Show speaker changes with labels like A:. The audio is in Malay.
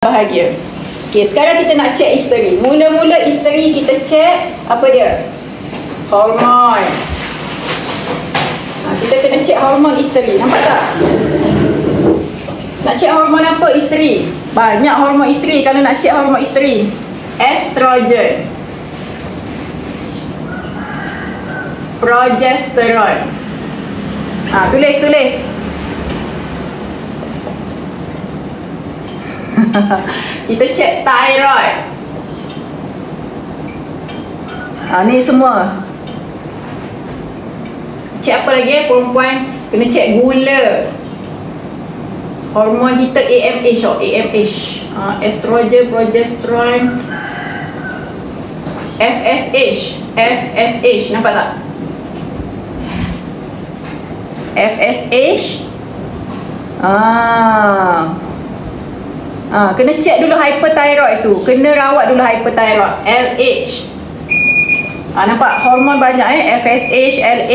A: Bahagia. Okey, sekarang kita nak cek isteri. Mula-mula isteri kita cek apa dia? Hormon. Kita kena cek hormon isteri. Nampak tak? Nak cek hormon apa isteri? Banyak hormon isteri kalau nak cek hormon isteri. Estrogen, progesteron. Tulis. Kita cek thyroid. Ni semua. Cek apa lagi perempuan? Kena cek gula. Hormon kita AMH. Estrogen, progesteron, FSH. Nampak tak? FSH. Kena cek dulu hyperthyroid tu. Kena rawat dulu hyperthyroid. LH. Nampak hormon banyak FSH, LH.